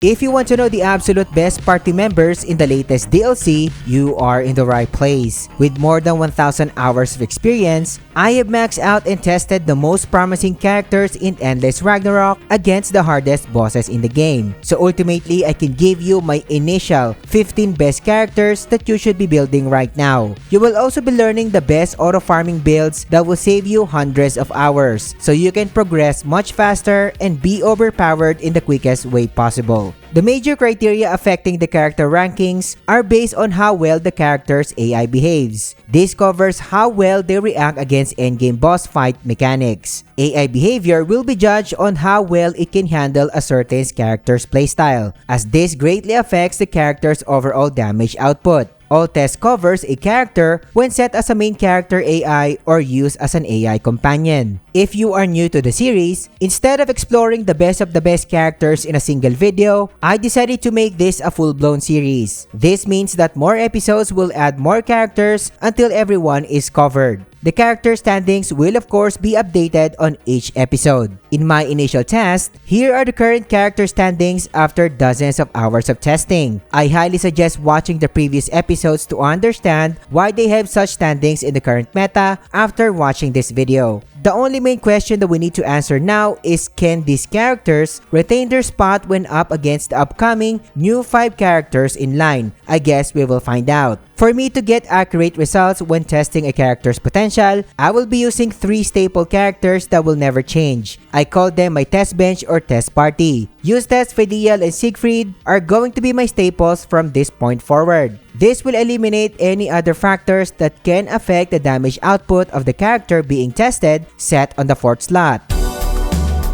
If you want to know the absolute best party members in the latest DLC, you are in the right place. With more than 1,000 hours of experience, I have maxed out and tested the most promising characters in Endless Ragnarok against the hardest bosses in the game. So ultimately, I can give you my initial 15 best characters that you should be building right now. You will also be learning the best auto farming builds that will save you hundreds of hours, so you can progress much faster and be overpowered in the quickest way possible. The major criteria affecting the character rankings are based on how well the character's AI behaves. This covers how well they react against endgame boss fight mechanics. AI behavior will be judged on how well it can handle a certain character's playstyle, as this greatly affects the character's overall damage output. All tests covers a character when set as a main character AI or used as an AI companion. If you are new to the series, instead of exploring the best of the best characters in a single video, I decided to make this a full-blown series. This means that more episodes will add more characters until everyone is covered. The character standings will of course be updated on each episode. In my initial test, here are the current character standings after dozens of hours of testing. I highly suggest watching the previous episodes to understand why they have such standings in the current meta after watching this video. The only main question that we need to answer now is, can these characters retain their spot when up against the upcoming new 5 characters in line? I guess we will find out. For me to get accurate results when testing a character's potential, I will be using 3 staple characters that will never change. I call them my test bench or test party. Eustace, Fedial, and Siegfried are going to be my staples from this point forward. This will eliminate any other factors that can affect the damage output of the character being tested, set on the 4th slot.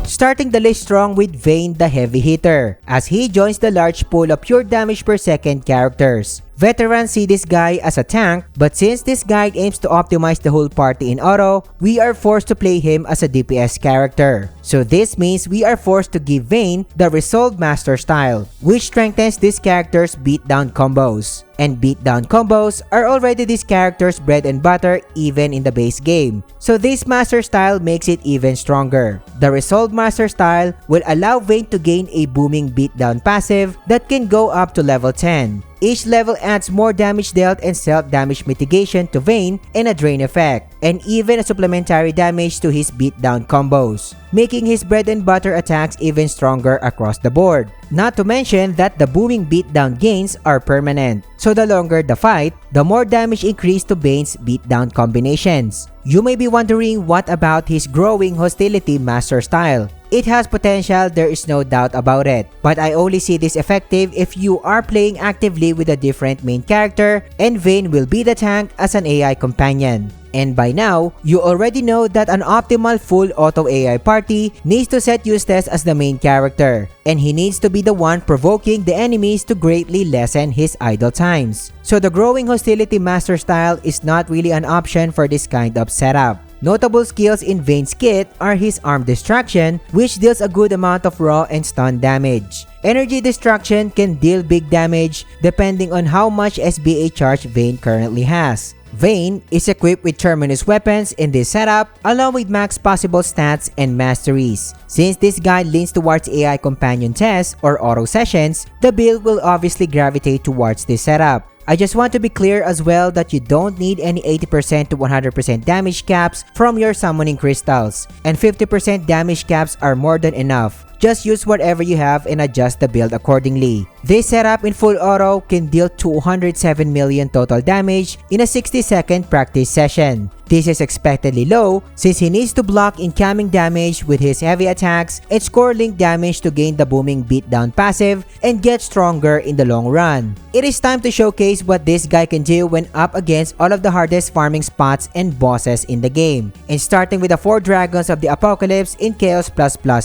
Starting the list strong with Vayne the Heavy Hitter, as he joins the large pool of pure damage per second characters. Veterans see this guy as a tank, but since this guide aims to optimize the whole party in auto, we are forced to play him as a DPS character. So this means we are forced to give Vayne the Resolve Master style, which strengthens this character's beatdown combos. And beatdown combos are already this character's bread and butter even in the base game. So this master style makes it even stronger. The Resolve Master style will allow Vayne to gain a booming beatdown passive that can go up to level 10. Each level adds more damage dealt and self-damage mitigation to Vayne and a drain effect, and even a supplementary damage to his beatdown combos, making his bread and butter attacks even stronger across the board. Not to mention that the booming beatdown gains are permanent, so the longer the fight, the more damage increase to Vayne's beatdown combinations. You may be wondering, what about his growing hostility master style? It has potential, there is no doubt about it, but I only see this effective if you are playing actively with a different main character, and Vayne will be the tank as an AI companion. And by now, you already know that an optimal full auto AI party needs to set Eustace as the main character, and he needs to be the one provoking the enemies to greatly lessen his idle times. So the growing hostility master style is not really an option for this kind of setup. Notable skills in Vayne's kit are his Arm Distraction, which deals a good amount of raw and stun damage. Energy Distraction can deal big damage depending on how much SBA charge Vayne currently has. Vayne is equipped with Terminus weapons in this setup, along with max possible stats and masteries. Since this guide leans towards AI companion tests or auto sessions, the build will obviously gravitate towards this setup. I just want to be clear as well that you don't need any 80% to 100% damage caps from your summoning crystals, and 50% damage caps are more than enough. Just use whatever you have and adjust the build accordingly. This setup in full auto can deal 207 million total damage in a 60-second practice session. This is expectedly low since he needs to block incoming damage with his heavy attacks and score link damage to gain the booming beatdown passive and get stronger in the long run. It is time to showcase what this guy can do when up against all of the hardest farming spots and bosses in the game, and starting with the 4 Dragons of the Apocalypse in Chaos++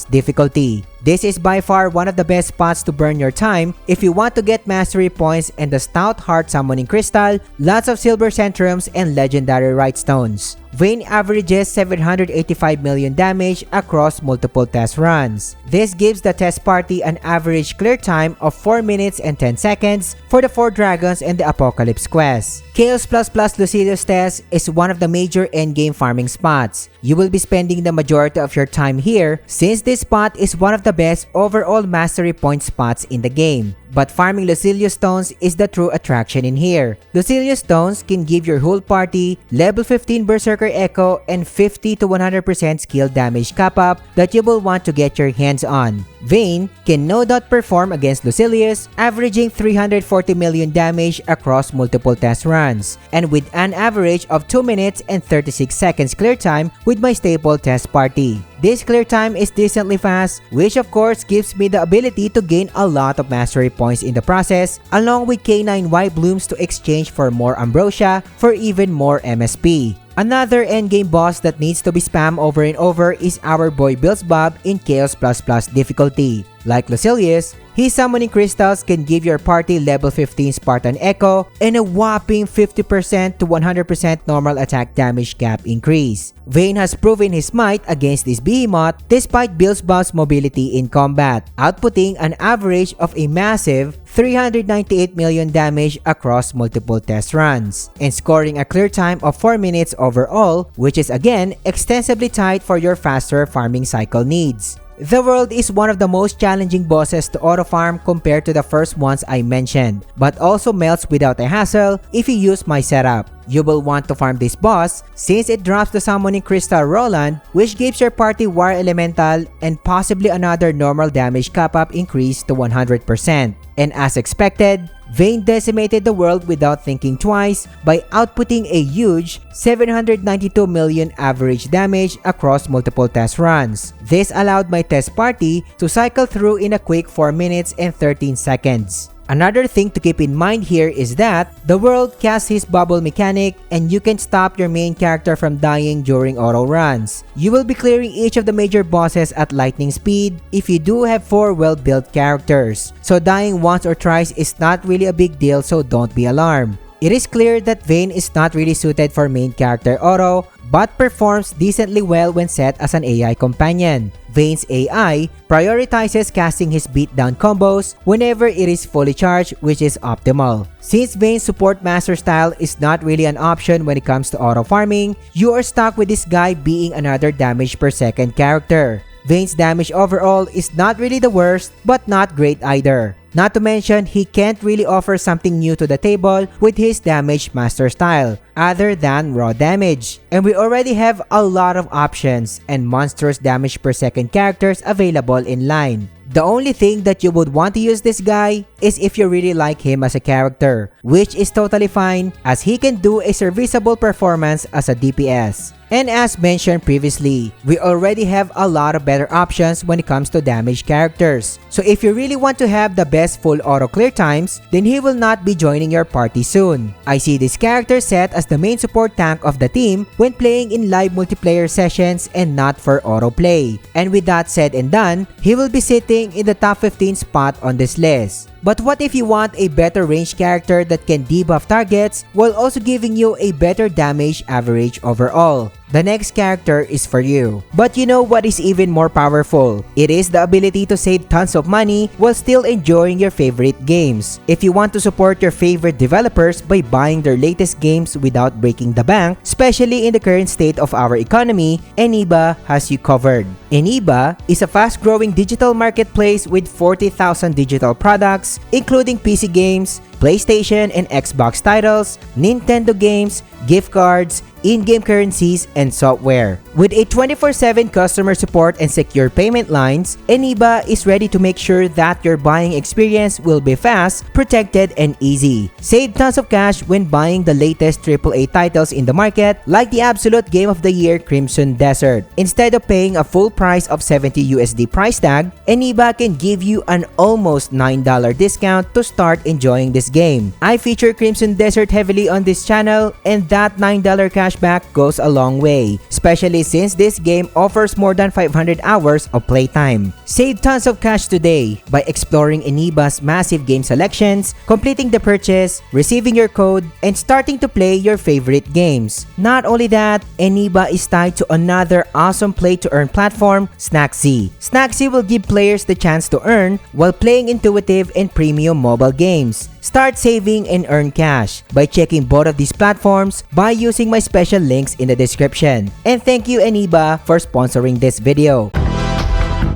difficulty. This is by far one of the best spots to burn your time if you want to get mastery points and the Stout Heart Summoning Crystal, lots of Silver Centrums, and Legendary Right Stones. Vayne averages 785 million damage across multiple test runs. This gives the test party an average clear time of 4 minutes and 10 seconds for the 4 dragons and the Apocalypse quest. Chaos ++ Lucilius test is one of the major endgame farming spots. You will be spending the majority of your time here since this spot is one of the best overall mastery point spots in the game. But farming Lucilius stones is the true attraction in here. Lucilius stones can give your whole party level 15 Berserker Echo and 50 to 100% skill damage cap up that you will want to get your hands on. Vayne can no doubt perform against Lucilius, averaging 340 million damage across multiple test runs, and with an average of 2 minutes and 36 seconds clear time with my staple test party. This clear time is decently fast, which of course gives me the ability to gain a lot of mastery points in the process, along with K9Y blooms to exchange for more ambrosia for even more MSP. Another endgame boss that needs to be spammed over and over is our boy Beelzebub in Chaos ++ difficulty. Like Lucilius, his summoning crystals can give your party level 15 Spartan Echo and a whopping 50% to 100% normal attack damage cap increase. Vayne has proven his might against this behemoth despite Beelzebub's mobility in combat, outputting an average of a massive 398 million damage across multiple test runs, and scoring a clear time of 4 minutes overall, which is again extensively tight for your faster farming cycle needs. The world is one of the most challenging bosses to auto-farm compared to the first ones I mentioned, but also melts without a hassle if you use my setup. You will want to farm this boss since it drops the Summoning Crystal Roland, which gives your party War Elemental and possibly another normal damage cap-up increase to 100%. And as expected, Vayne decimated the world without thinking twice by outputting a huge 792 million average damage across multiple test runs. This allowed my test party to cycle through in a quick 4 minutes and 13 seconds. Another thing to keep in mind here is that the world casts his bubble mechanic and you can stop your main character from dying during auto runs. You will be clearing each of the major bosses at lightning speed if you do have 4 well-built characters. So dying once or twice is not really a big deal, so don't be alarmed. It is clear that Vayne is not really suited for main character auto, but performs decently well when set as an AI companion. Vayne's AI prioritizes casting his beatdown combos whenever it is fully charged, which is optimal. Since Vayne's support master style is not really an option when it comes to auto farming, you are stuck with this guy being another damage per second character. Vayne's damage overall is not really the worst, but not great either. Not to mention, he can't really offer something new to the table with his damage master style, other than raw damage. And we already have a lot of options and monstrous damage per second characters available in line. The only thing that you would want to use this guy is if you really like him as a character, which is totally fine as he can do a serviceable performance as a DPS. And as mentioned previously, we already have a lot of better options when it comes to damage characters. So if you really want to have the best full auto clear times, then he will not be joining your party soon. I see this character set as the main support tank of the team when playing in live multiplayer sessions and not for auto play. And with that said and done, he will be sitting in the top 15 spot on this list. But what if you want a better range character that can debuff targets while also giving you a better damage average overall? The next character is for you. But you know what is even more powerful? It is the ability to save tons of money while still enjoying your favorite games. If you want to support your favorite developers by buying their latest games without breaking the bank, especially in the current state of our economy, Eniba has you covered. Eniba is a fast-growing digital marketplace with 40,000 digital products, including PC games, PlayStation and Xbox titles, Nintendo games, gift cards, in-game currencies, and software. With a 24/7 customer support and secure payment lines, Eniba is ready to make sure that your buying experience will be fast, protected, and easy. Save tons of cash when buying the latest AAA titles in the market, like the absolute game of the year Crimson Desert. Instead of paying a full price of $70 USD price tag, Eniba can give you an almost $9 discount to start enjoying this game. I feature Crimson Desert heavily on this channel, and that $9 cashback goes a long way, especially since this game offers more than 500 hours of playtime. Save tons of cash today by exploring Eniba's massive game selections, completing the purchase, receiving your code, and starting to play your favorite games. Not only that, Eniba is tied to another awesome play-to-earn platform, Snackzy. Snackzy will give players the chance to earn while playing intuitive and premium mobile games. Start saving and earn cash by checking both of these platforms by using my special links in the description. And thank you Eniba for sponsoring this video.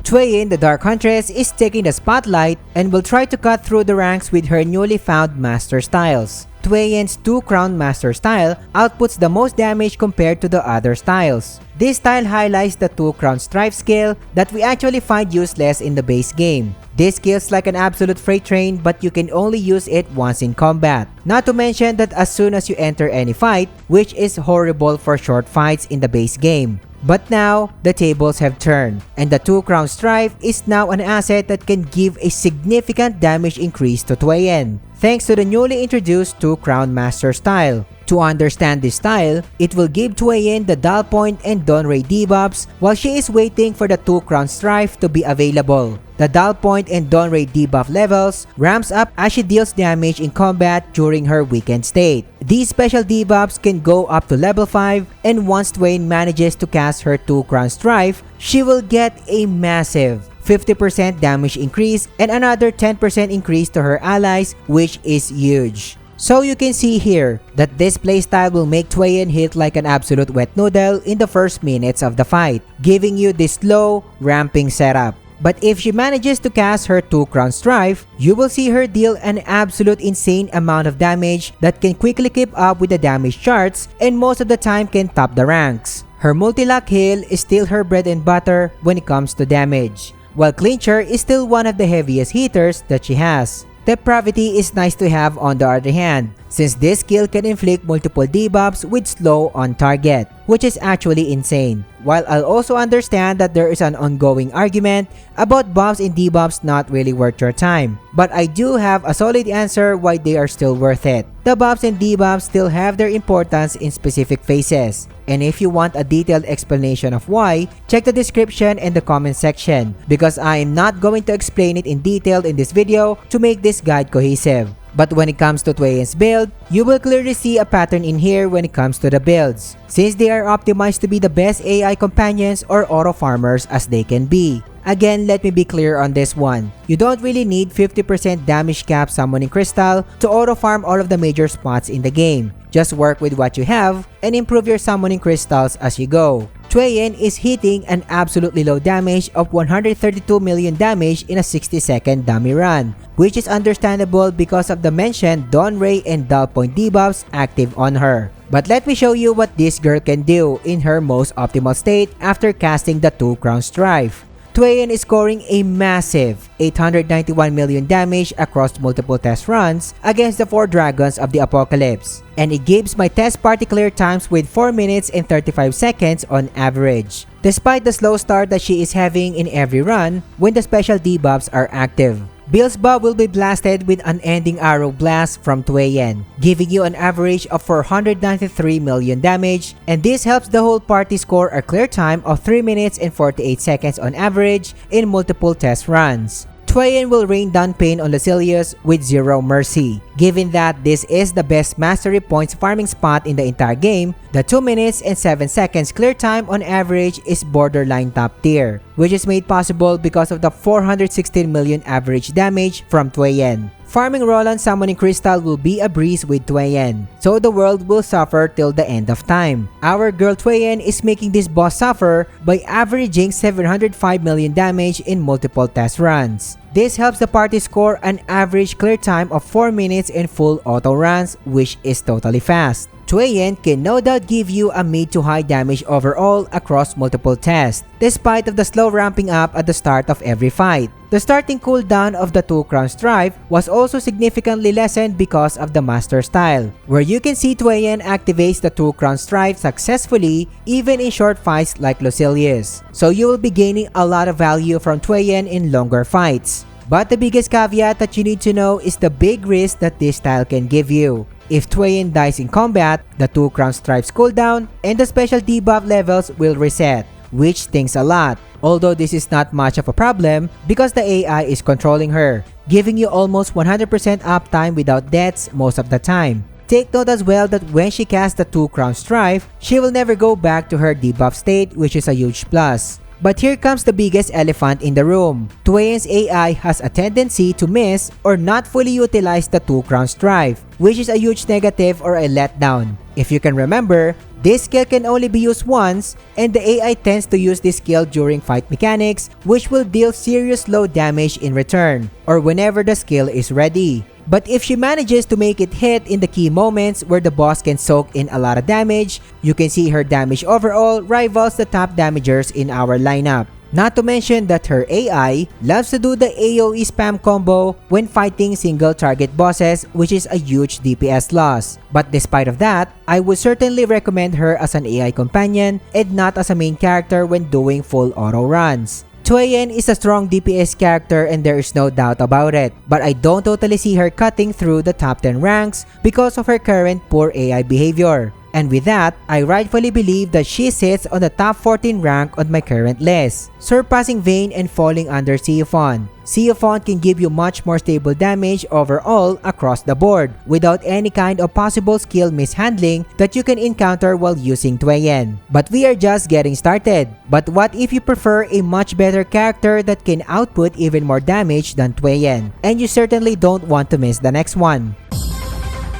Twayne, the Dark Huntress, is taking the spotlight and will try to cut through the ranks with her newly found Master Styles. Twayne's 2-Crown Master Style outputs the most damage compared to the other styles. This style highlights the 2-Crown Strife skill that we actually find useless in the base game. This skill's like an absolute freight train, but you can only use it once in combat. Not to mention that as soon as you enter any fight, which is horrible for short fights in the base game. But now, the tables have turned, and the 2-Crown Strife is now an asset that can give a significant damage increase to Twayne, thanks to the newly introduced 2-Crown Master Style. To understand this style, it will give Twayne the Dull Point and Dawn Ray debuffs while she is waiting for the 2-Crown Strife to be available. The Dull Point and Dawn Ray debuff levels ramps up as she deals damage in combat during her weakened state. These special debuffs can go up to level 5, and once Twayne manages to cast her 2-Crown Strife, she will get a massive 50% damage increase and another 10% increase to her allies, which is huge. So you can see here that this playstyle will make Twayne hit like an absolute wet noodle in the first minutes of the fight, giving you this slow, ramping setup. But if she manages to cast her 2-Crown Strife, you will see her deal an absolute insane amount of damage that can quickly keep up with the damage charts and most of the time can top the ranks. Her multi-lock heal is still her bread and butter when it comes to damage, while Clincher is still one of the heaviest hitters that she has. Depravity is nice to have on the other hand, since this skill can inflict multiple debuffs with slow on target, which is actually insane. While I'll also understand that there is an ongoing argument about buffs and debuffs not really worth your time, but I do have a solid answer why they are still worth it. The buffs and debuffs still have their importance in specific phases, and if you want a detailed explanation of why, check the description and the comment section, because I am not going to explain it in detail in this video to make this guide cohesive. But when it comes to Twayne's build, you will clearly see a pattern in here when it comes to the builds, since they are optimized to be the best AI companions or auto farmers as they can be. Again, let me be clear on this one. You don't really need 50% damage cap summoning crystal to auto farm all of the major spots in the game. Just work with what you have and improve your summoning crystals as you go. Twayne is hitting an absolutely low damage of 132 million damage in a 60-second dummy run, which is understandable because of the mentioned Dawn Ray and Dull Point debuffs active on her. But let me show you what this girl can do in her most optimal state after casting the 2-Crown Strife. Twayne is scoring a massive 891 million damage across multiple test runs against the 4 dragons of the apocalypse, and it gives my test party clear times with 4 minutes and 35 seconds on average, despite the slow start that she is having in every run when the special debuffs are active. Beelzebub will be blasted with Unending Arrow Blast from Twayne, giving you an average of 493 million damage, and this helps the whole party score a clear time of 3 minutes and 48 seconds on average in multiple test runs. Twayne will rain down pain on Lucilius with zero mercy. Given that this is the best mastery points farming spot in the entire game, the 2 minutes and 7 seconds clear time on average is borderline top tier, which is made possible because of the 416 million average damage from Twayne. Farming Roland summoning crystal will be a breeze with Twayne, so the world will suffer till the end of time. Our girl Twayne is making this boss suffer by averaging 705 million damage in multiple test runs. This helps the party score an average clear time of 4 minutes in full auto runs, which is totally fast. Twayne can no doubt give you a mid to high damage overall across multiple tests, despite of the slow ramping up at the start of every fight. The starting cooldown of the 2-Crown Strife was also significantly lessened because of the Master Style, where you can see Twayne activates the 2-Crown Strife successfully even in short fights like Lucilius. So you will be gaining a lot of value from Twayne in longer fights. But the biggest caveat that you need to know is the big risk that this style can give you. If Twayen dies in combat, the 2 crown stripes cooldown and the special debuff levels will reset, which stings a lot. Although this is not much of a problem because the AI is controlling her, giving you almost 100% uptime without deaths most of the time. Take note as well that when she casts the 2 crown stripe, she will never go back to her debuff state, which is a huge plus. But here comes the biggest elephant in the room. Twayen's AI has a tendency to miss or not fully utilize the 2 crown stripe, which is a huge negative or a letdown. If you can remember, this skill can only be used once, and the AI tends to use this skill during fight mechanics, which will deal serious low damage in return, or whenever the skill is ready. But if she manages to make it hit in the key moments where the boss can soak in a lot of damage, you can see her damage overall rivals the top damagers in our lineup. Not to mention that her AI loves to do the AoE spam combo when fighting single target bosses, which is a huge DPS loss. But despite of that, I would certainly recommend her as an AI companion and not as a main character when doing full auto runs. Twayen is a strong DPS character and there is no doubt about it, but I don't totally see her cutting through the top 10 ranks because of her current poor AI behavior. And with that, I rightfully believe that she sits on the top 14 rank on my current list, surpassing Vayne and falling under Seaphon. Seaphon can give you much more stable damage overall across the board without any kind of possible skill mishandling that you can encounter while using Twayen. But we are just getting started. But what if you prefer a much better character that can output even more damage than Twayen? And you certainly don't want to miss the next one.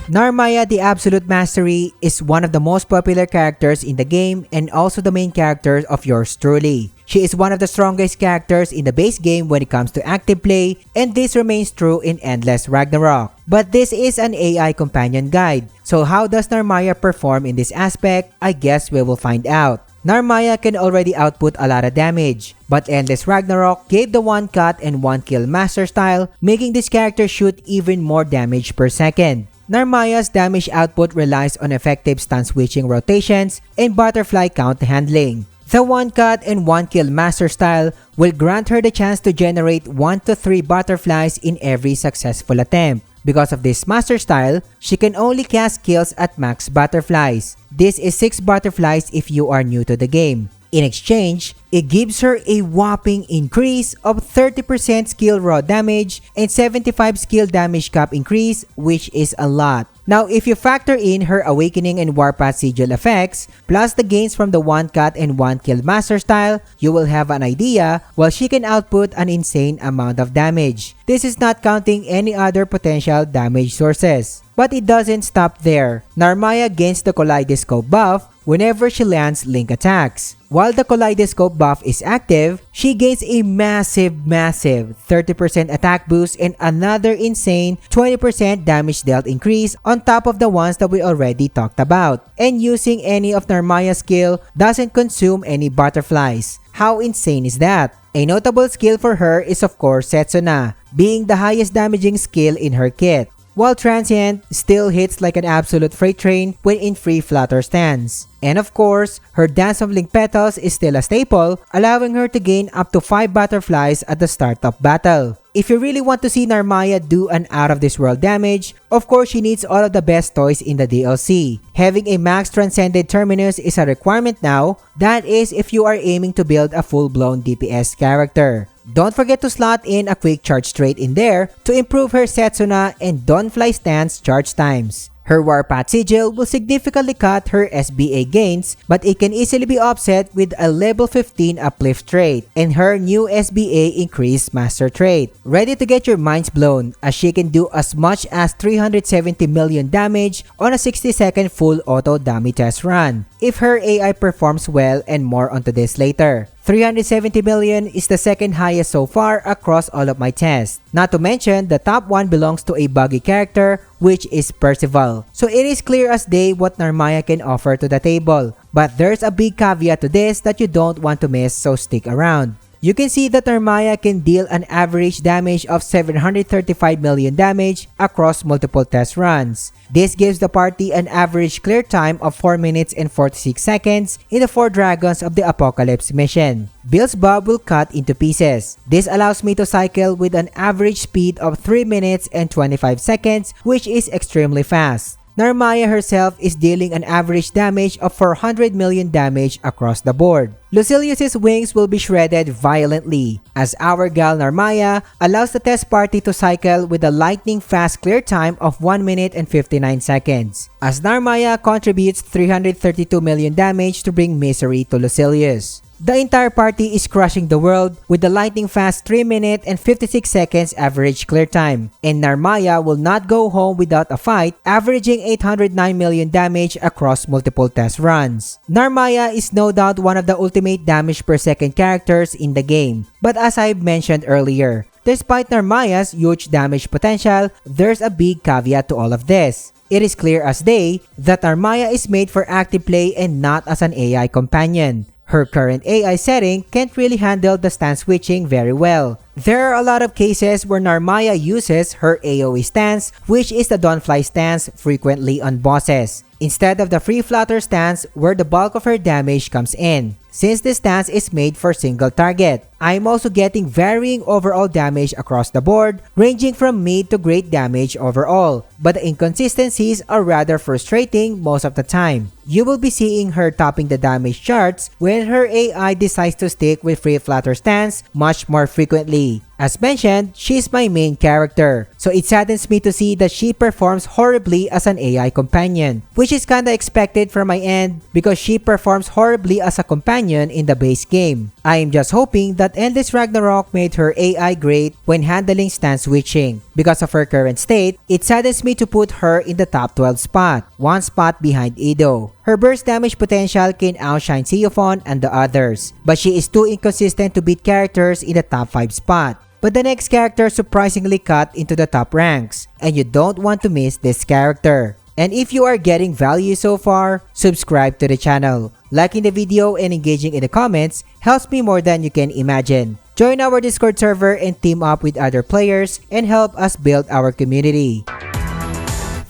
Narmaya the Absolute Mastery is one of the most popular characters in the game and also the main character of yours truly. She is one of the strongest characters in the base game when it comes to active play, and this remains true in Endless Ragnarok. But this is an AI companion guide, so how does Narmaya perform in this aspect? I guess we will find out. Narmaya can already output a lot of damage, but Endless Ragnarok gave the 1-cut and 1-kill master style, making this character shoot even more damage per second. Narmaya's damage output relies on effective stun switching rotations and butterfly count handling. The 1-cut and 1-kill master style will grant her the chance to generate 1 to 3 butterflies in every successful attempt. Because of this master style, she can only cast kills at max butterflies. This is 6 butterflies if you are new to the game. In exchange, it gives her a whopping increase of 30% skill raw damage and 75 skill damage cap increase, which is a lot. Now, if you factor in her Awakening and Warpath Sigil effects, plus the gains from the 1-cut and 1-kill master style, you will have an idea while she can output an insane amount of damage. This is not counting any other potential damage sources. But it doesn't stop there. Narmaya gains the Kaleidoscope buff whenever she lands link attacks. While the Kaleidoscope buff is active, she gains a massive 30% attack boost and another insane 20% damage dealt increase on top of the ones that we already talked about. And using any of Narmaya's skill doesn't consume any butterflies. How insane is that? A notable skill for her is of course Setsuna, being the highest damaging skill in her kit, while Transient still hits like an absolute freight train when in free flutter stance. And of course, her Dance of Link Petals is still a staple, allowing her to gain up to 5 butterflies at the start of battle. If you really want to see Narmaya do an out of this world damage, of course she needs all of the best toys in the DLC. Having a max transcended terminus is a requirement now, that is if you are aiming to build a full-blown DPS character. Don't forget to slot in a quick charge trait in there to improve her Setsuna and Dawnfly stance charge times. Her Warpath Sigil will significantly cut her SBA gains, but it can easily be offset with a level 15 uplift trait and her new SBA increased master trait. Ready to get your minds blown as she can do as much as 370 million damage on a 60-second full auto dummy test run, if her AI performs well, and more onto this later. 370 million is the second highest so far across all of my tests. Not to mention, the top one belongs to a buggy character, which is Percival. So it is clear as day what Narmaya can offer to the table. But there's a big caveat to this that you don't want to miss, so stick around. You can see that Narmaya can deal an average damage of 735 million damage across multiple test runs. This gives the party an average clear time of 4 minutes and 46 seconds in the 4 Dragons of the Apocalypse mission. Bill's bob will cut into pieces. This allows me to cycle with an average speed of 3 minutes and 25 seconds, which is extremely fast. Narmaya herself is dealing an average damage of 400 million damage across the board. Lucilius's wings will be shredded violently, as our gal Narmaya allows the test party to cycle with a lightning fast clear time of 1 minute and 59 seconds, as Narmaya contributes 332 million damage to bring misery to Lucilius. The entire party is crushing the world with the lightning fast 3 minute and 56 seconds average clear time, and Narmaya will not go home without a fight, averaging 809 million damage across multiple test runs. Narmaya is no doubt one of the ultimate damage per second characters in the game, but as I've mentioned earlier, despite Narmaya's huge damage potential, there's a big caveat to all of this. It is clear as day that Narmaya is made for active play and not as an AI companion. Her current AI setting can't really handle the stance switching very well. There are a lot of cases where Narmaya uses her AoE stance, which is the Dawnfly stance, frequently on bosses, instead of the Free Flutter stance where the bulk of her damage comes in, since this stance is made for single target. I'm also getting varying overall damage across the board, ranging from mid to great damage overall, but the inconsistencies are rather frustrating most of the time. You will be seeing her topping the damage charts when her AI decides to stick with Free Flutter stance much more frequently. As mentioned, she's my main character, so it saddens me to see that she performs horribly as an AI companion, which is kinda expected from my end because she performs horribly as a companion in the base game. I am just hoping that Endless Ragnarok made her AI great when handling stance switching. Because of her current state, it saddens me to put her in the top 12 spot, one spot behind Ido. Her burst damage potential can outshine Seophon and the others, but she is too inconsistent to beat characters in the top 5 spot. But the next character surprisingly cut into the top ranks, and you don't want to miss this character. And if you are getting value so far, subscribe to the channel. Liking the video and engaging in the comments helps me more than you can imagine. Join our Discord server and team up with other players and help us build our community.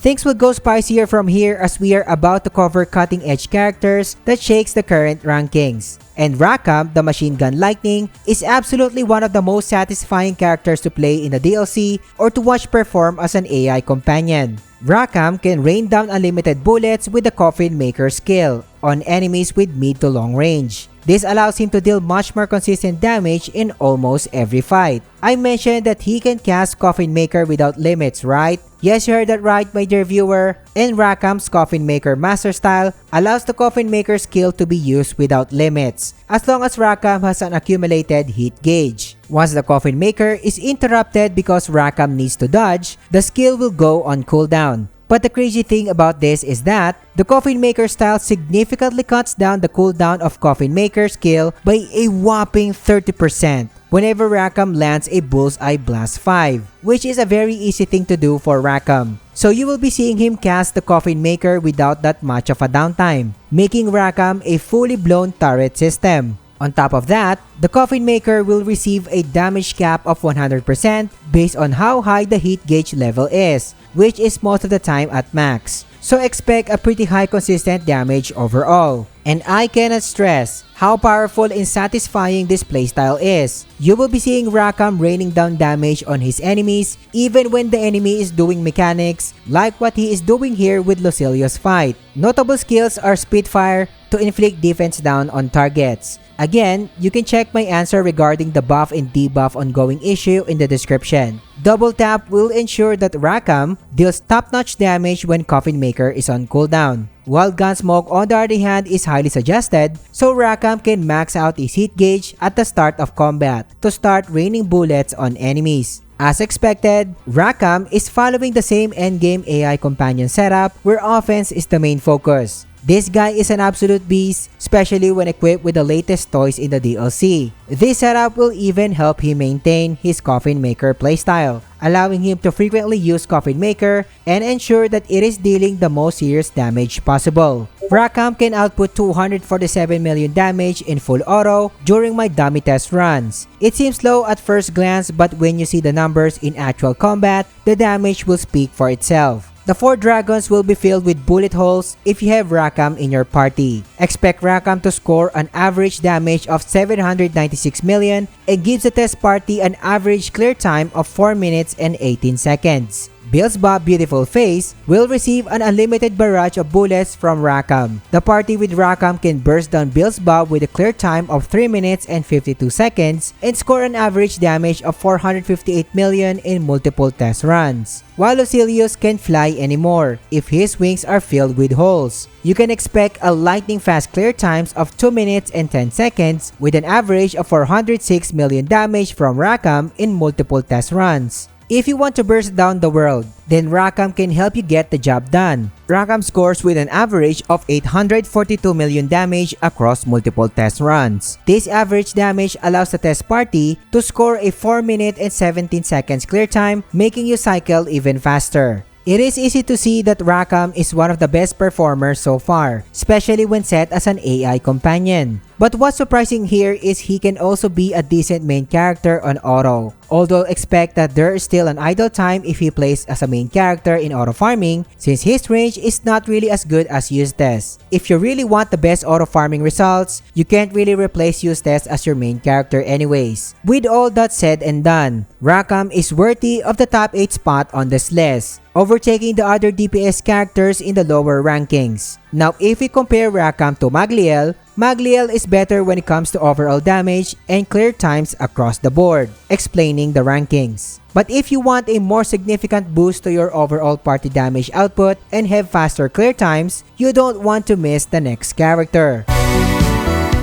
Things will go spicier from here as we are about to cover cutting-edge characters that shakes the current rankings. And Rakam, the Machine Gun Lightning, is absolutely one of the most satisfying characters to play in the DLC or to watch perform as an AI companion. Rakam can rain down unlimited bullets with the Coffin Maker skill on enemies with mid to long range. This allows him to deal much more consistent damage in almost every fight. I mentioned that he can cast Coffin Maker without limits, right? Yes, you heard that right, my dear viewer. And Rakam's Coffin Maker Master Style allows the Coffin Maker skill to be used without limits, as long as Rakam has an accumulated hit gauge. Once the Coffin Maker is interrupted because Rakam needs to dodge, the skill will go on cooldown. But the crazy thing about this is that the Coffin Maker style significantly cuts down the cooldown of Coffin Maker skill by a whopping 30% whenever Rakam lands a Bullseye Blast 5, which is a very easy thing to do for Rakam. So you will be seeing him cast the Coffin Maker without that much of a downtime, making Rakam a fully blown turret system. On top of that, the Coffin Maker will receive a damage cap of 100% based on how high the hit gauge level is, which is most of the time at max. So expect a pretty high consistent damage overall. And I cannot stress how powerful and satisfying this playstyle is. You will be seeing Rakam raining down damage on his enemies even when the enemy is doing mechanics like what he is doing here with Lucilius' fight. Notable skills are Spitfire to inflict defense down on targets. Again, you can check my answer regarding the Buff and Debuff ongoing issue in the description. Double tap will ensure that Rakam deals top-notch damage when Coffin Maker is on cooldown. While Gunsmoke on the other hand is highly suggested, so Rakam can max out his hit gauge at the start of combat to start raining bullets on enemies. As expected, Rakam is following the same endgame AI companion setup where offense is the main focus. This guy is an absolute beast, especially when equipped with the latest toys in the DLC. This setup will even help him maintain his Coffin Maker playstyle, allowing him to frequently use Coffin Maker and ensure that it is dealing the most serious damage possible. Rackham can output 247 million damage in full auto during my dummy test runs. It seems low at first glance, but when you see the numbers in actual combat, the damage will speak for itself. The 4 dragons will be filled with bullet holes if you have Rackham in your party. Expect Rackham to score an average damage of 796 million and gives the test party an average clear time of 4 minutes and 18 seconds. Beelzebub Beautiful Face will receive an unlimited barrage of bullets from Rackham. The party with Rackham can burst down Beelzebub with a clear time of 3 minutes and 52 seconds and score an average damage of 458 million in multiple test runs. While Lucilius can't fly anymore if his wings are filled with holes. You can expect a lightning fast clear times of 2 minutes and 10 seconds with an average of 406 million damage from Rackham in multiple test runs. If you want to burst down the world, then Rackham can help you get the job done. Rackham scores with an average of 842 million damage across multiple test runs. This average damage allows the test party to score a 4 minute and 17 seconds clear time, making you cycle even faster. It is easy to see that Rackham is one of the best performers so far, especially when set as an AI companion. But what's surprising here is he can also be a decent main character on auto. Although expect that there is still an idle time if he plays as a main character in auto farming, since his range is not really as good as Eustace. If you really want the best auto farming results, you can't really replace Eustace as your main character anyways. With all that said and done, Rackham is worthy of the top 8 spot on this list, overtaking the other DPS characters in the lower rankings. Now if we compare Rackham to Magliel, Magliel is better when it comes to overall damage and clear times across the board, explaining the rankings. But if you want a more significant boost to your overall party damage output and have faster clear times, you don't want to miss the next character.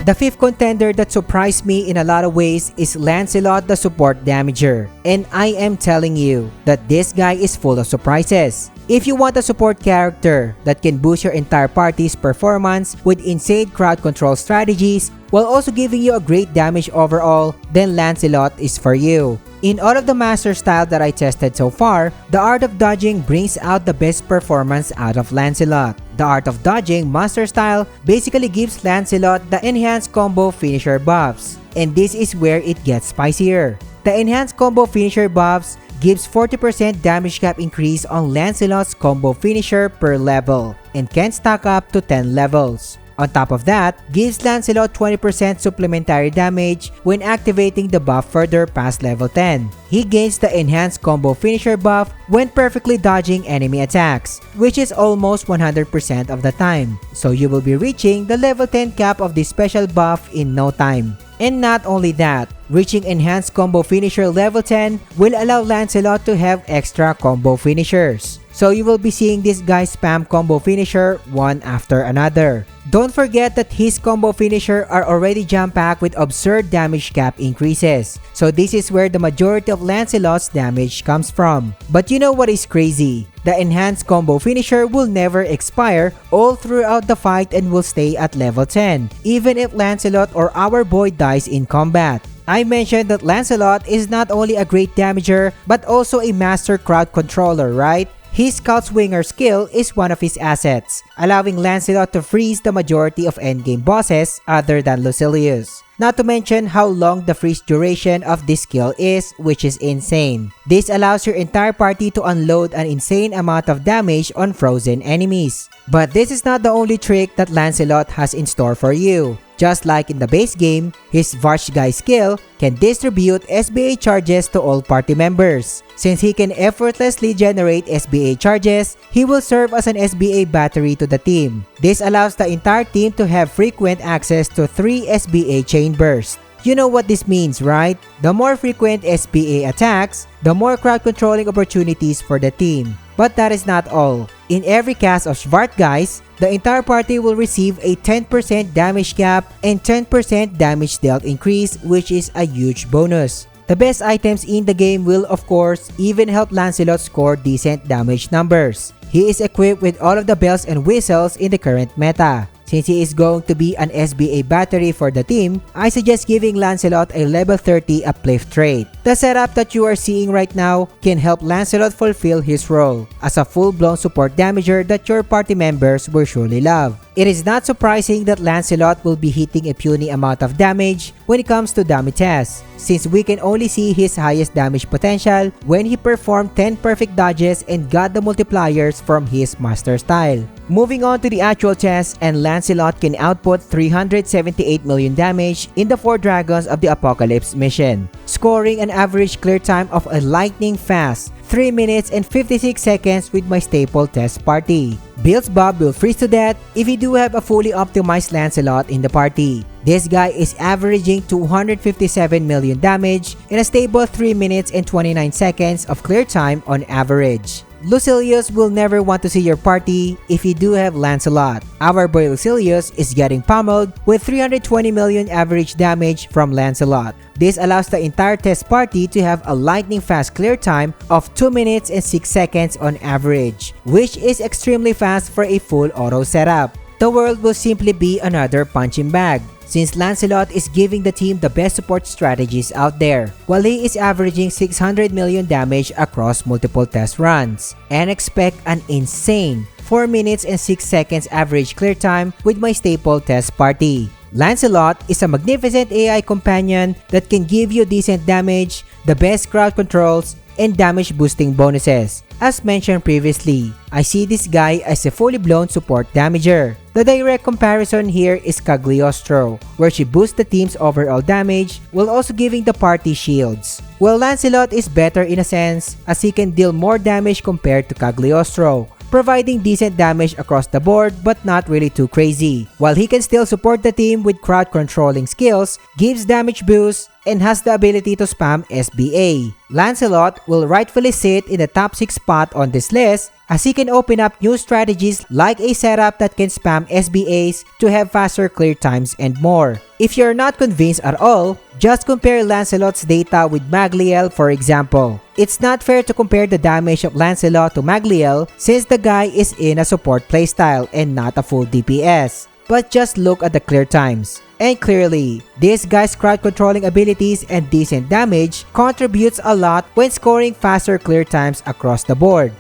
The 5th contender that surprised me in a lot of ways is Lancelot the Support Damager. And I am telling you that this guy is full of surprises. If you want a support character that can boost your entire party's performance with insane crowd control strategies while also giving you a great damage overall, then Lancelot is for you. In all of the master style that I tested so far, the Art of Dodging brings out the best performance out of Lancelot. The Art of Dodging master style basically gives Lancelot the enhanced combo finisher buffs, and this is where it gets spicier. The enhanced combo finisher buffs gives 40% damage cap increase on Lancelot's combo finisher per level and can stack up to 10 levels. On top of that, gives Lancelot 20% supplementary damage when activating the buff further past level 10. He gains the enhanced combo finisher buff when perfectly dodging enemy attacks, which is almost 100% of the time. So you will be reaching the level 10 cap of this special buff in no time. And not only that, reaching enhanced combo finisher level 10 will allow Lancelot to have extra combo finishers. So you will be seeing this guy spam combo finisher one after another. Don't forget that his combo finisher are already jam-packed with absurd damage cap increases. So this is where the majority of Lancelot's damage comes from. But you know what is crazy? The enhanced combo finisher will never expire all throughout the fight and will stay at level 10, even if Lancelot or our boy dies in combat. I mentioned that Lancelot is not only a great damager, but also a master crowd controller, right? His Scout Swinger skill is one of his assets, allowing Lancelot to freeze the majority of endgame bosses other than Lucilius. Not to mention how long the freeze duration of this skill is, which is insane. This allows your entire party to unload an insane amount of damage on frozen enemies. But this is not the only trick that Lancelot has in store for you. Just like in the base game, his Varshgai skill can distribute SBA charges to all party members. Since he can effortlessly generate SBA charges, he will serve as an SBA battery to the team. This allows the entire team to have frequent access to 3 SBA chain bursts. You know what this means, right? The more frequent SBA attacks, the more crowd controlling opportunities for the team. But that is not all. In every cast of Svartgeist, the entire party will receive a 10% damage cap and 10% damage dealt increase, which is a huge bonus. The best items in the game will of course even help Lancelot score decent damage numbers. He is equipped with all of the bells and whistles in the current meta. Since he is going to be an SBA battery for the team, I suggest giving Lancelot a level 30 uplift trait. The setup that you are seeing right now can help Lancelot fulfill his role as a full-blown support damager that your party members will surely love. It is not surprising that Lancelot will be hitting a puny amount of damage when it comes to dummy tests, since we can only see his highest damage potential when he performed 10 perfect dodges and got the multipliers from his master style. Moving on to the actual test, and Lancelot can output 378 million damage in the 4 Dragons of the Apocalypse mission, scoring an average clear time of a lightning fast 3 minutes and 56 seconds with my staple test party. Beelzebub will freeze to death if you do have a fully optimized Lancelot in the party. This guy is averaging 257 million damage in a stable 3 minutes and 29 seconds of clear time on average. Lucilius will never want to see your party if you do have Lancelot. Our boy Lucilius is getting pummeled with 320 million average damage from Lancelot. This allows the entire test party to have a lightning fast clear time of 2 minutes and 6 seconds on average, which is extremely fast for a full auto setup. The world will simply be another punching bag, since Lancelot is giving the team the best support strategies out there, while he is averaging 600 million damage across multiple test runs. And expect an insane 4 minutes and 6 seconds average clear time with my staple test party. Lancelot is a magnificent AI companion that can give you decent damage, the best crowd controls, and damage boosting bonuses. As mentioned previously, I see this guy as a fully blown support damager. The direct comparison here is Cagliostro, where she boosts the team's overall damage while also giving the party shields. While Lancelot is better in a sense, as he can deal more damage compared to Cagliostro, providing decent damage across the board but not really too crazy, while he can still support the team with crowd controlling skills, gives damage boosts, and has the ability to spam SBA. Lancelot will rightfully sit in the top 6 spot on this list, as he can open up new strategies like a setup that can spam SBAs to have faster clear times and more. If you're not convinced at all, just compare Lancelot's data with Magliel, for example. It's not fair to compare the damage of Lancelot to Magliel since the guy is in a support playstyle and not a full DPS. But just look at the clear times. And clearly, this guy's crowd controlling abilities and decent damage contributes a lot when scoring faster clear times across the board.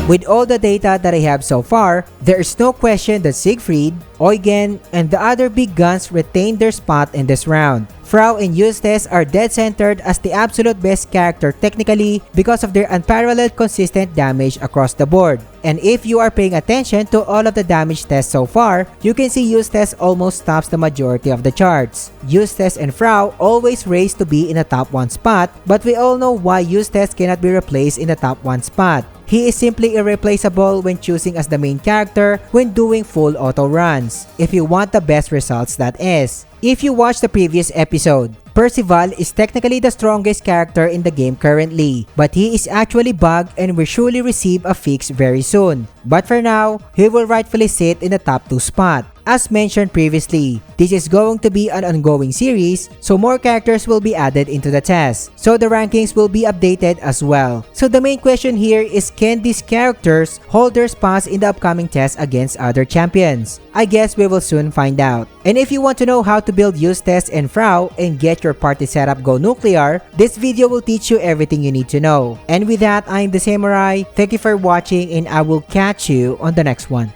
With all the data that I have so far, there is no question that Siegfried, Eugen, and the other big guns retain their spot in this round. Frau and Eustace are dead-centered as the absolute best character technically because of their unparalleled consistent damage across the board. And if you are paying attention to all of the damage tests so far, you can see Eustace almost tops the majority of the charts. Eustace and Frau always race to be in the top 1 spot, but we all know why Eustace cannot be replaced in the top 1 spot. He is simply irreplaceable when choosing as the main character when doing full auto runs, if you want the best results, that is. If you watched the previous episode, Percival is technically the strongest character in the game currently, but he is actually bugged and will surely receive a fix very soon. But for now, he will rightfully sit in the top 2 spot. As mentioned previously, this is going to be an ongoing series, so more characters will be added into the test, so the rankings will be updated as well. So the main question here is, can these characters hold their spots in the upcoming test against other champions? I guess we will soon find out. And if you want to know how to build Eustace and Frau and get your party setup go nuclear, this video will teach you everything you need to know. And with that, I'm the Samurai. Thank you for watching and I will catch you on the next one.